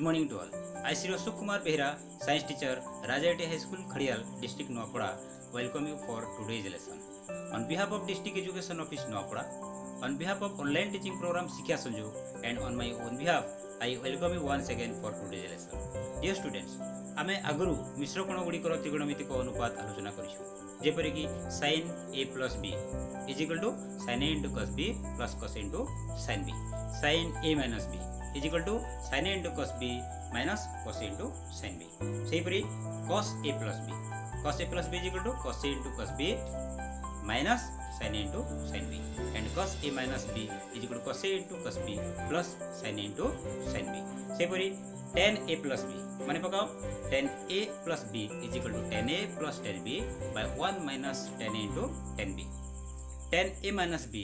morning to all. I Sri Ashok Kumar Behra, Science teacher, Rajayati High School, Khadial, District Noapada, welcome you for today's lesson. On behalf of District Education Office Noapada, on behalf of online teaching program Sikha Sanjog, and on my own behalf, I welcome you once again for today's lesson. Dear students, आमे आगुरु मिश्र कोण गुड़िकर त्रिकोणमितिक अनुपात आलोचना करिछु जेपरिकी sin a plus b is equal to sin a into cos b plus cos a into sin b, sin a minus b is equal to sin a into cos b minus cos a into sin b. सेहीपरि cos a plus b is equal to cos a into cos b minus sin a into sin b, and cos a minus b is equal to cos a into cos b plus sin a into sin b. सेहीपरि tan a plus b माने पकाओ tan a plus b is equal to tan a plus tan b by 1 minus tan a into tan b. Tan a minus b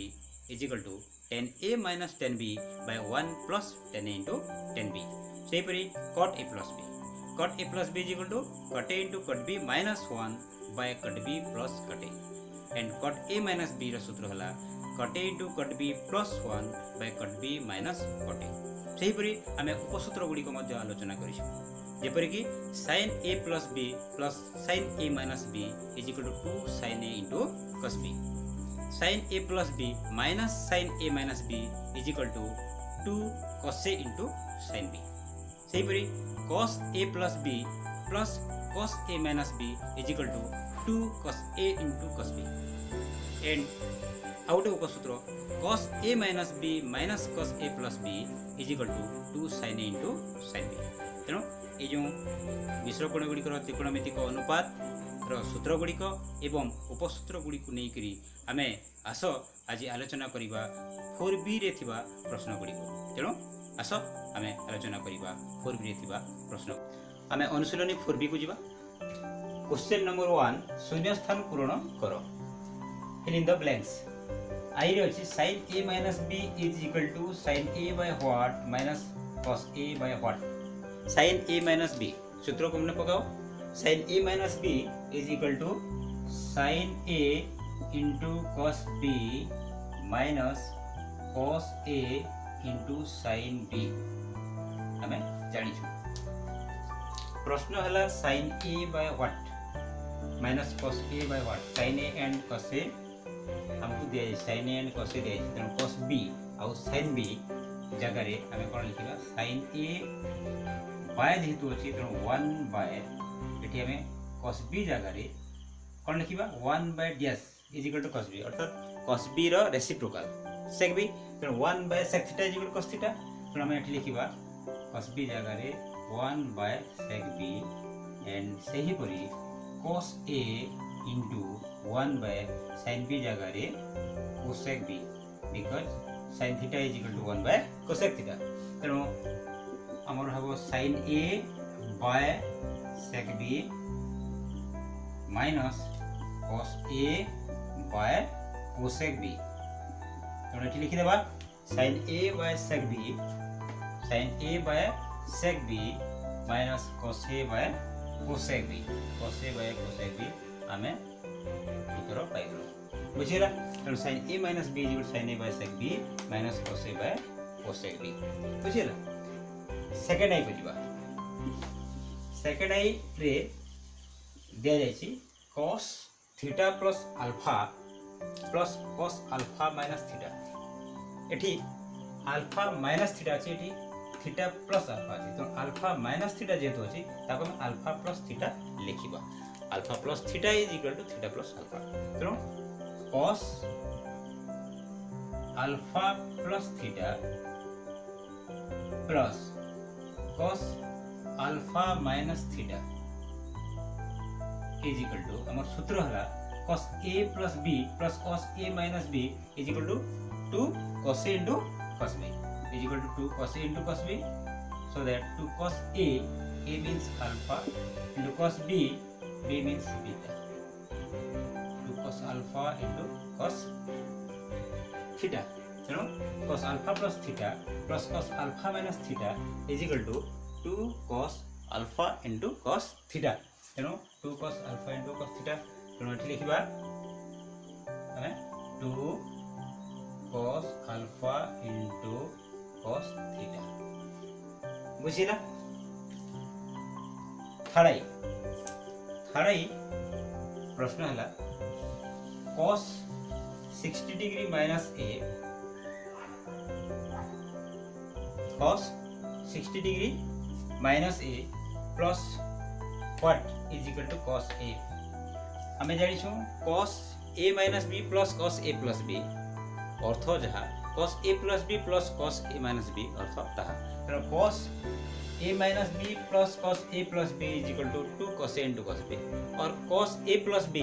is equal to tan a minus tan b by 1 plus tan a into tan b. सेहीपरि cot a plus b is equal to cot a into cot b minus 1 by cot b plus cot a, and cot a minus b रो सूत्र हला cot a into cot b plus 1 by cot b minus cot a. सेहीपरि आमे उपसूत्र गुड़िक मध्य आलोचना करिछु जेपरिकी sin a plus b plus sin a minus b is equal to 2 sin a into cos b. Sin a plus b minus sin a minus b is equal to 2 cos a into sin b. सेहीपरि cos a plus b plus cos a minus b is equal to 2 cos a into cos b, and आउट उपसूत्र cos a minus b minus cos a plus b is equal to 2 sin a into sin b. तेणु ये जो मिश्र कोण गुड़िकर त्रिकोणमितिक अनुपात सूत्र गुड़िक एवं उपसूत्र गुड़िक नहीं करी आमे आस आज आलोचना करिबा 4b रे थिबा प्रश्न गुड़िक. तेणु आस आमे आलोचना करिबा 4b रे थिबा प्रश्न. आमे अनुशीलनी 4b को जिबा. क्वेश्चन नंबर 1 शून्य स्थान पूरण करो. Fill in the blanks. I रे अछि sin a minus b is equal to sin a by what minus cos a by what. sin a minus b सूत्र को हमने पकाओ. sin a minus b is equal to sin a into cos b minus cos a into sin b. हमें जानी छु प्रश्न हला sin a by what minus cos a by what. sin a and cos a हमको दिया है sin a and cos a दिया है. तेणु cos b और sin b जगह रे हमें कौन लिखिबा sin a बाय जेहेतु अछि तेणु 1 बाय एठी हमें cos b जगह रे कौन लिखिबा 1 by dash is equal to cos b, अर्थात cos b रो रेसिप्रोकल sec b. तेणु 1 by sec theta is equal to cos theta. तेणु हमें एठी लिखिबा cos b जगह रे 1 बाय sec b, एंड सही परी cos a into 1 by sin b जगह रे cosec b, because sin theta is equal to 1 by cosec theta. तेणु हमर हबो sin a by sec b minus cos a by cosec b. तो एठी लिखि देबा sin a by sec b minus cos a by cosec b. cos a by cosec b हमें उत्तर pilo. बुझिला. तो sin a minus b equal sin a by sec b minus cos a by cosec b. बुझिला. Second I को जिबा. Second I रे दिया जायछि cos theta plus alpha plus cos alpha minus theta. एठी alpha minus theta अछि, एठी theta plus alpha अछि. तो अल्फा माइनस थीटा जेतो अछि ताको हम अल्फा प्लस थीटा लिखिबा. Alpha plus theta is equal to theta plus alpha. तो cos alpha plus theta plus cos alpha minus theta is equal to हमर सूत्र हला cos a plus b plus cos a minus b is equal to 2 cos a into cos b is equal to 2 cos a into cos b. So that 2 cos a means alpha, into cos b means beta. 2 cos alpha into cos theta. So cos alpha plus theta plus cos alpha minus theta is equal to 2 cos alpha into cos theta. तेणु 2 cos alpha into cos theta. तेणु एठी लिखिबा हमें 2 cos alpha into cos theta. बुझिला. Third प्रश्न है cos 60 degree minus a cos 60 degree minus a plus what is equal to cos a। हमें जानी छु cos a minus b plus cos a plus b अर्थ जहाँ cos a plus b plus cos a minus b अर्थ ताहा। तो cos a minus b plus cos a plus b is equal to 2 cos a into cos b और cos a plus b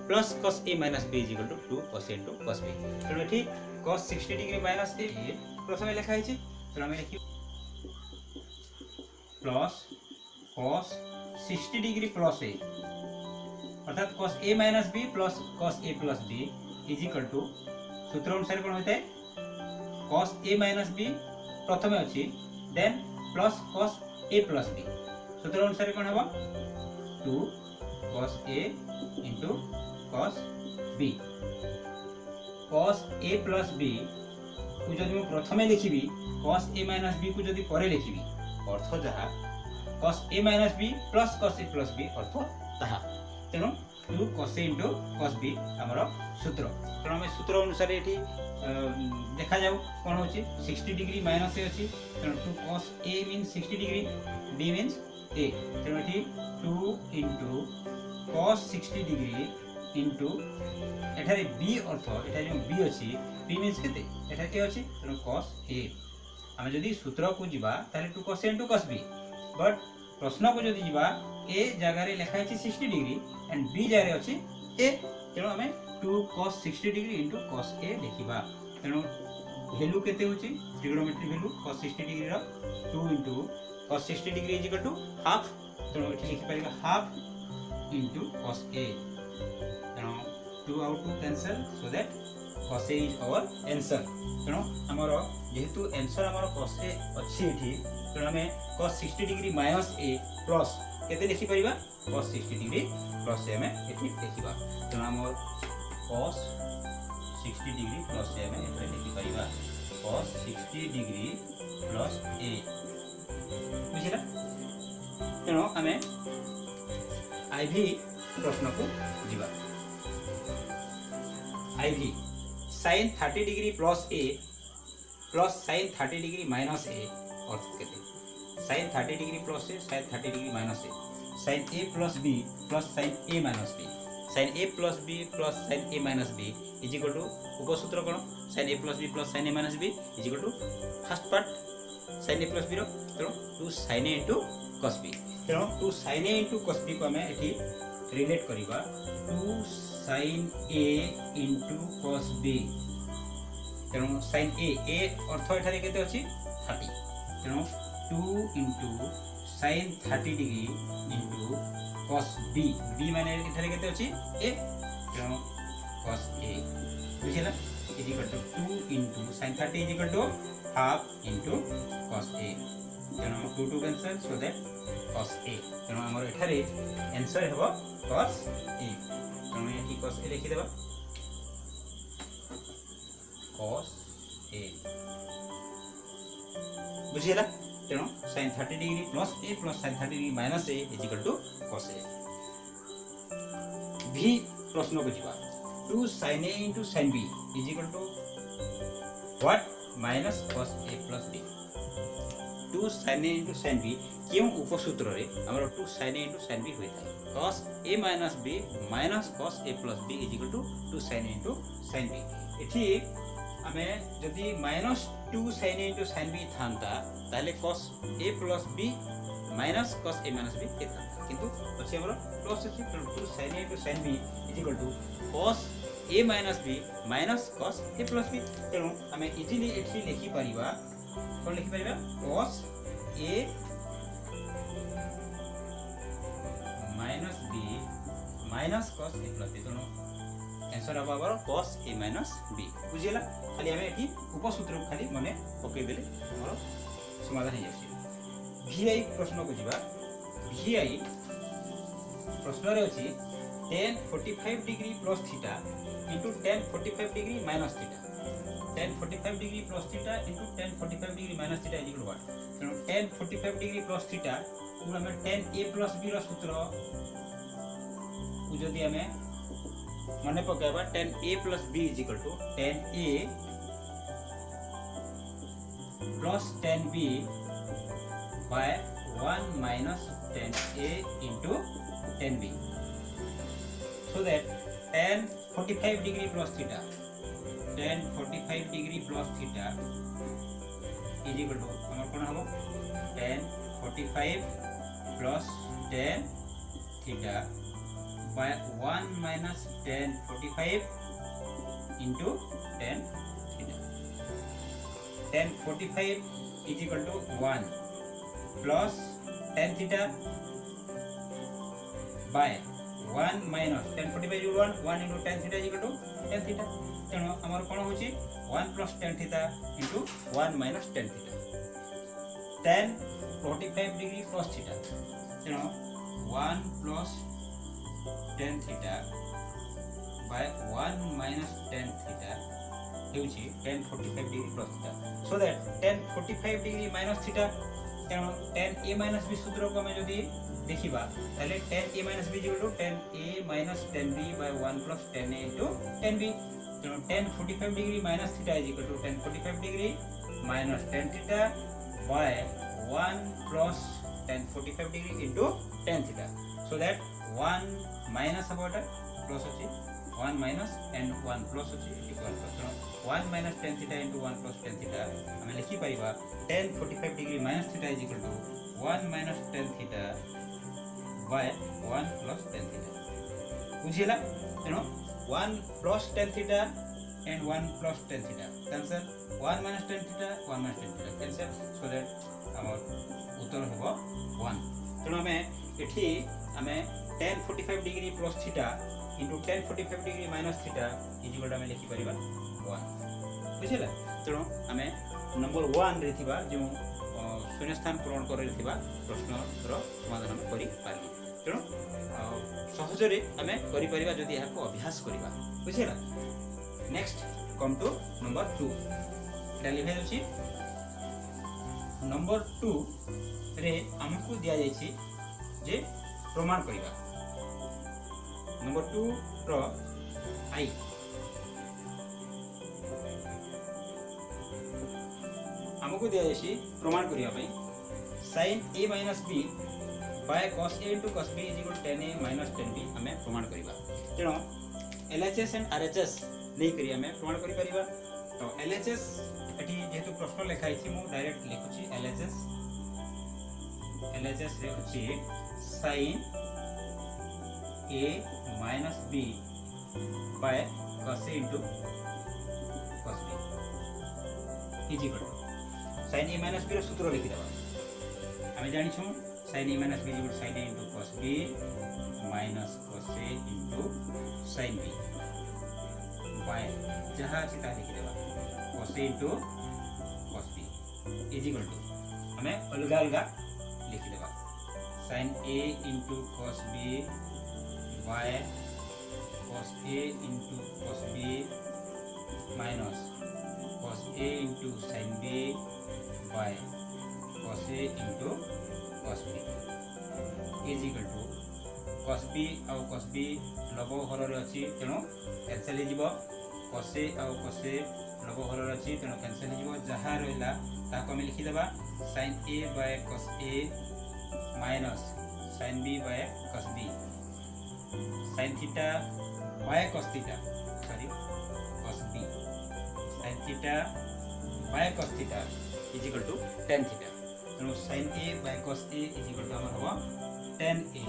plus cos a minus b is equal to 2 cos a into cos b। तो ठीक cos 60 degree minus a प्रथम लिखा है तो हम लिखि plus cos 60 degree plus a अर्थात cos a minus b plus cos a plus b is equal to सूत्र अनुसार कौन होता है cos a माइनस b प्रथम अच्छी then plus cos a plus b सूत्र अनुसार कौन होगा 2 cos a into cos b। cos a plus b को जदि मैं प्रथम लिखिबी cos a माइनस b को जदि परे लिखिबी अर्थ जहाँ cos a minus b plus cos a plus b अर्थ ताहा। तेणु 2 cos a into cos b हमर सूत्र। तेणु हम सूत्र अनुसार एठी देखा जाऊ कौन होची 60 डिग्री माइनस ए अछि तेणु 2 cos a means 60 degree b means a तेणु एठी 2 into cos 60 डिग्री into एठारे b अर्थ एठारे जो b अछि b मींस केते एठा के अछि तेणु cos a। हम जदि सूत्र को जिबा ताले 2 cos a into cos b but प्रश्न को जदि जिबा a जगह रे लिखा अछि 60 डिग्री एंड b जगह रे अछि a तेणु हमें 2 cos 60 degree into cos a लिखिबा। तेणु वैल्यू केते होची ट्रिगोनोमेट्री वैल्यू cos 60 डिग्री रो 2 into cos 60 degree is equal to half. तेणु एठी लिखि परिबा हाफ into cos a। तेणु 2 out 2 cancel so that cos a is our answer. तेणु हमर जेहेतु आंसर हमर cos a अछि एठी तेणु हमें cos 60 degree minus a plus केते लिखि परिबा cos 60 डिग्री प्लस a हमें एठी लिखिबा। तेणु हमर cos 60 डिग्री प्लस a में एटा लिखि परिबा cos 60 डिग्री प्लस a बुझिला। तेणु हमें आईवी प्रश्न को जिबा IV sin 30 degree plus a plus sin 30 degree minus a अर्थ केते sin 30 degree plus a sin 30 degree minus a sin a plus b plus sin a minus b sin a plus b plus sin a minus b is equal to उपसूत्र कोन sin a plus b plus sin a minus b is equal to first part sin a plus b रो तो 2 sin a into cos b। तेणु 2 sin a into cos b को हमें एठी relate करिबा 2 sin a into cos b। तेणु sin a अर्थ एठारे केते अछि 30 तेणु 2 into sin 30 degree into cos b b माने एठारे केते अछि a तेणु cos a बुझिला is equal to 2 into sin 30 is equal to half into cos a। तेणु 2 2 cancel so that cos a। तेणु हमर एठारे आंसर हेबो cos a। तेणु एठी cos a लिखि देबा cos a बुझिला। तेणु sin 30 degree plus a plus sin 30 degree minus a is equal to cos a। भी प्रश्न को जिबा 2 sin a into sin b is equal to what minus cos a plus b। 2 sin a into sin b क्यों उपसूत्र रे हमर 2 sin a into sin b होय था cos a minus b minus cos a plus b is equal to 2 sin a into sin b। एठी हमें जदि minus 2 sin a into sin b थांता ताले cos a plus b minus cos a minus b के थांता किंतु अछि हमर plus अछि 2 sin a into sin b is equal to cos a minus b minus cos a plus b। तेणु हमें easily एठी लिखि परिबा कोन लिखि परिबा cos a minus b minus cos a plus b। तेणु आंसर अब our cos a minus b बुझिला। खाली हमें एठी उपसूत्र को खाली मने पके देले हमर समाधान हो जाछि। vi प्रश्न को जिबा vi प्रश्न रे अछि tan 45 degree plus theta into tan 45 degree minus theta. tan 45 degree plus theta into tan 45 degree minus theta is equal to what. तेणु tan 45 डिग्री प्लस थीटा हमें 10a प्लस b सूत्र जदि आम मन पकड़ा 10a plus b is equal to 10a plus 10b by 1 minus 10a into 10b, so that tan 45 degree plus theta, tan 45 degree plus theta is equal to हमर कोन हबो tan 45 plus tan theta by 1 minus tan 45 into tan theta. tan 45 is equal to 1 plus tan theta by 1 minus tan 45 1 into tan theta is equal to tan theta. तेणु हमर कोन होची 1 plus tan theta into 1 minus tan theta. tan 45 degree cos theta, तेणु 1 plus tan theta by 1 minus tan theta हेउची tan 45 degree cos theta. so that tan 45 degree minus theta, तेणु tan a minus b सूत्र को हमें जदि देखिबा ताले tan a minus b equal to tan a minus tan b by 1 plus tan a into tan b। तेणु tan 45 degree minus theta is equal to tan 45 degree minus tan theta by 1 plus tan 45 degree into tan theta, so that 1 minus about plus अछि 1 minus and 1 plus अछि equal to 1 minus tan theta into 1 plus tan theta हम लिखि पाइबा tan 45 degree minus theta is equal to 1 minus tan theta by 1 plus tan theta. बुझिला? तेणु 1 plus tan theta and 1 plus tan theta cancel, 1 minus tan theta 1 minus tan theta cancel, so that our उत्तर होबो 1। तेणु हमें एठी हमें tan 45 degree plus theta into tan 45 degree minus theta is equal to हमें लिखि परिबा 1। बुझिला? तेणु हमें नंबर 1 रे थिबा जो शून्य स्थान पूरण करे थिबा प्रश्न रो समाधान करि पारि। तेणु सहजरे आमे करि परिबा जदि याको अभ्यास करिबा। बुझिला? नेक्स्ट कम टू नंबर 2 डेलिभर अछि। नंबर 2 रे हमकु दिया जायछि जे प्रमाण करिबा। नंबर 2 रो आई हमकु दिया जायछि प्रमाण करिया पई sin a minus b by cos a into cos b is equal to tan a minus tan b हमें प्रमाण करिबा। तेणु LHS एंड RHS नहीं करी हमें प्रमाण करि परिबा। तो LHS एठी जेतु प्रश्न लिखाई छी मु डायरेक्ट लिखुची LHS रे अछि sin a minus b by cos a into cos b is equal to sin a minus b रो सूत्र लिखि देबा। हमें जानि छु sin a minus b is equal to sin a into cos b minus cos a into sin b by जहाँ चिता लिखि देबा cos a into cos b is equal to हमें अलग अलग लिखि देबा sin a into cos b by cos a into cos b minus cos a into sin b by cos a into cos b is equal to cos b और cos b लघु हर रे अछि, तेणु कैंसिल हो जिवो। cos a और cos a लघु हर रे अछि, तेणु कैंसिल हो जिवो। जहाँ रहला ताको हम लिखि देबा sin a by cos a minus sin b by cos b sin theta by cos theta sorry cos b sin theta by cos theta is equal to tan theta। तेणु sin a by cos a is equal to हमर हबो tan a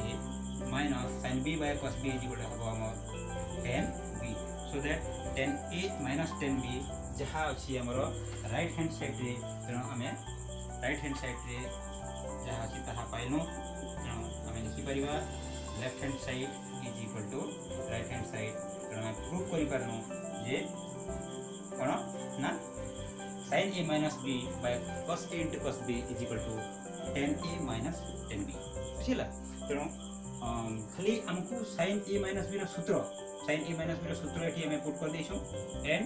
minus sin b by cos b is equal to हबो हमर tan b, so that tan a minus tan b जहाँ अछि हमर right hand side रे, तेणु हमें राइट हैंड साइड रे जहाँ अछि ताहा पाइनु। तेणु हमें लिखि परिबा left hand side is equal to right hand side. तेणु हम प्रूफ करि पारनु जे कोन ना sin a minus b by cos a into cos b is equal to tan a minus tan b। बुझिला? तेणु खाली हमकु sin a minus b रो सूत्र sin a minus b रो सूत्र एठी हमें पुट कर देछु एंड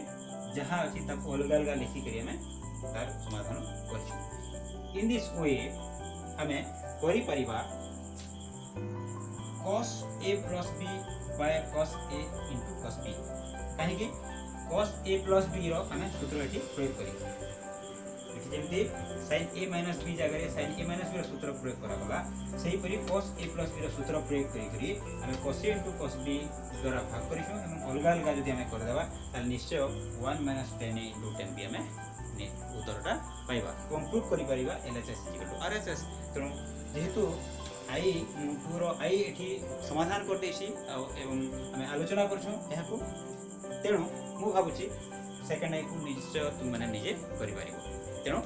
जहाँ अछि ताको अलग अलग लिखि करी हमें तार समाधान करछु। इन दिस वे हमें करि परिबा cos a plus b by cos a into cos b काहे कि cos a plus b रो हमें सूत्र एठी प्रयोग करिबा एठी जेमति sin a minus b जगह रे sin a minus b रो सूत्र प्रयोग करा गला सही परि cos a plus b रो सूत्र प्रयोग करी करी हमें cos a into cos b द्वारा भाग करिसो एवं अलग अलग जदि हमें कर देबा त निश्चय 1 minus tan a into tan b हमें उत्तरटा पाइबा कम प्रूव करि परिबा LHS RHS तेणु जेहेतु आई टूर आई एठी समाधान कर देसी एवं हमें आलोचना करछो एहाकू तेणु मु भाबुची सेकंड आई को निश्चय तुम माने निजे करि परिबो तेणु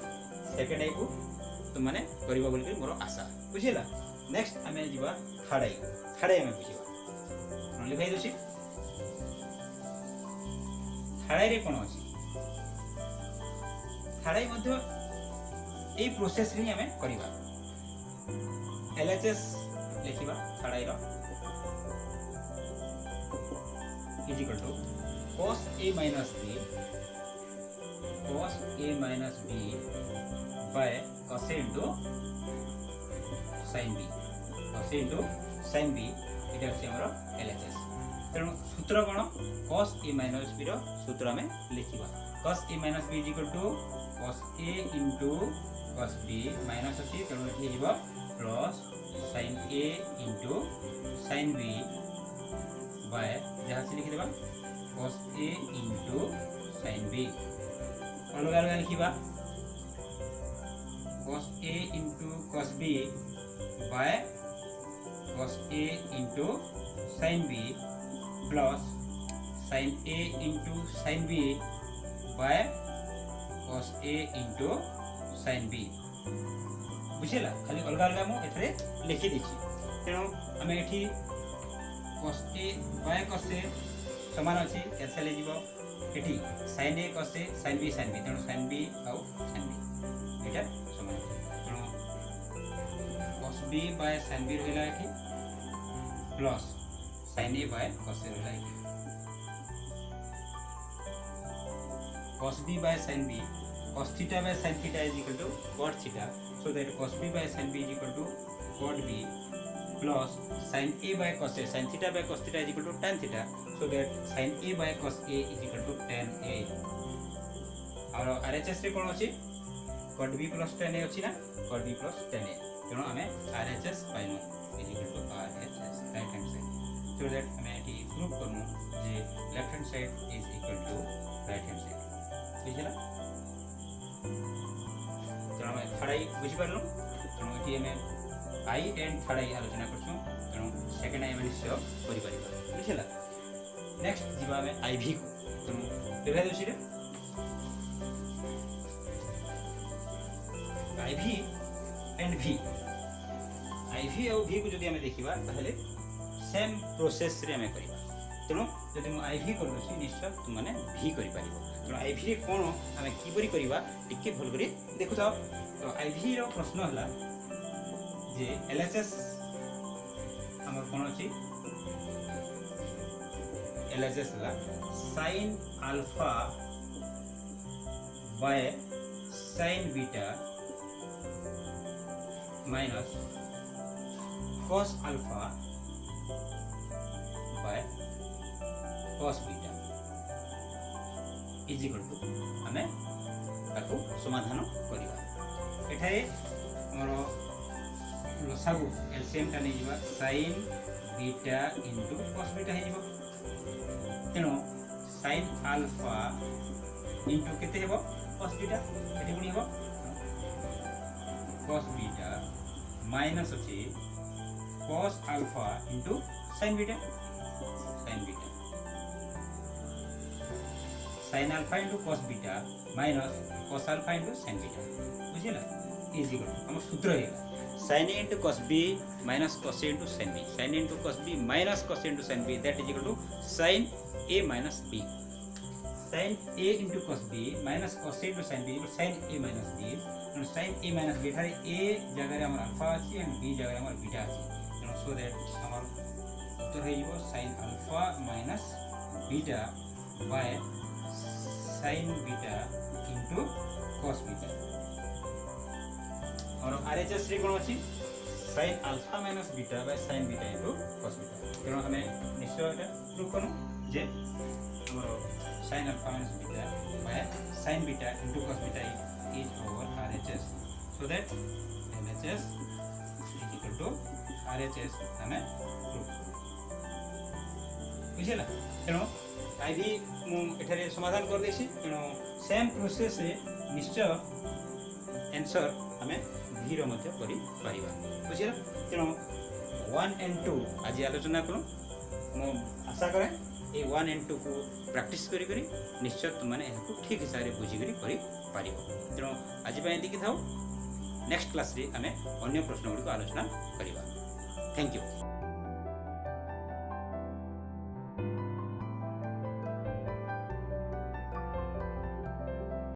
सेकंड आई को तुम माने करिबा बोल के मोर आशा बुझिला नेक्स्ट हमें जीवा थर्ड आई हमें बुझिबा लिखाई दोसी थर्ड आई रे कोन अछि थर्ड आई मध्ये ए प्रोसेस रे हमें करिबा LHS लिखिबा थर्ड आई रो is equal to cos a minus b by cos a into sin b cos a into sin b एटा अछि हमर LHS तेणु सूत्र कोन cos a minus b रो सूत्र हमें लिखिबा cos a minus b is equal to cos a into cos b minus अछि तेणु एठी Hiba plus sin a into sin b by जहाँ से लिखि देबा cos a into sin b अलग अलग लिखिबा cos a into cos b by cos a into sin b plus sin a into sin b by cos a into sin b बुझिला खाली अलग अलग मु एथरे लिखि दिछि तेणु हमें एठी cos a by cos a समान अछि कैंसिल हे जीवो एठी sin a cos a sin b तेणु sin b आउ sin b एटा समान अछि तेणु cos b by sin b रहला एठी plus sin a by cos a रहला एठी cos b by sin b cos theta by sin theta is equal to cot theta so that cos b by sin b is equal to cot b plus sin a by cos a sin theta by cos theta is equal to tan theta so that sin a by cos a is equal to tan a और RHS रे कोन अछि cot b plus tan a अछि ना cot b plus tan a तेणु हमें RHS पाइनु is equal to RHS right hand side so that हमें एटी prove करनु जे left hand side is equal to right hand side बुझिला तेणु हमें थर्ड आई बुझि पारलु तेणु एटी हमें आई एंड थर्ड आई आलोचना करछु तेणु सेकंड आई निश्चय करि परिबा बुझिला नेक्स्ट जीवा हमें आईवी को तेणु देखा दोसी रे आईवी एंड वी आईवी और वी को जदि हमें देखिबा ताहले सेम प्रोसेस रे हमें करिबा तेणु जदि मु आईवी कर दोसी निश्चय तुम माने वी करि परिबो तेणु आईवी रे कोन हमें की परि करिबा टिके भल करी देखु थाओ तो आईवी रो प्रश्न हला जे LHS हमर कोन अछि LHS हला sin alpha by sin beta minus cos alpha by cos beta is equal to हमें ताको समाधान करिबा एठारे हमरो लसागु एलसीएम टा नै जिबा sin beta into cos beta हे जिबो तेणु sin alpha into केते हेबो cos beta एठी गुणी हेबो cos beta minus अछि cos alpha into sin beta sin alpha into cos beta minus cos alpha into sin beta बुझिला इज इक्वल हम सूत्र है sin a into cos b minus cos a into sin b sin a into cos b minus cos a into sin b that is equal to sin a minus b sin a into cos b minus cos a into sin b sin a minus b and sin a minus b थारे a जगह रे हमर alpha अछि and b जगह रे हमर beta अछि so that हमर उत्तर है इबो sin alpha minus beta by sin beta into cos beta और RHS रे कोन अछि sin alpha minus beta by sin beta into cos beta तेणु आम निश्चय ये प्रूफ करूँ जे आम sin alpha minus beta by sin beta into cos beta is our RHS so that LHS is equal to RHS आम proof बुझेगा तेणु आई भी मुझे समाधान कर देसी तेणु सेम प्रोसेस निश्चय आंसर आम भीर करिपारिबा बुझिला तेणु 1 and 2 आज आलोचना करूँ मु आशा करे ये 1 and 2 को प्रैक्टिस करी करी निश्चय तुमने यहाँ ठीक हिसाब से बुझिकी कर तेणु आज ये था नेक्स्ट क्लास रे आम अन्य प्रश्न गुड़ी आलोचना करवा थैंक यू।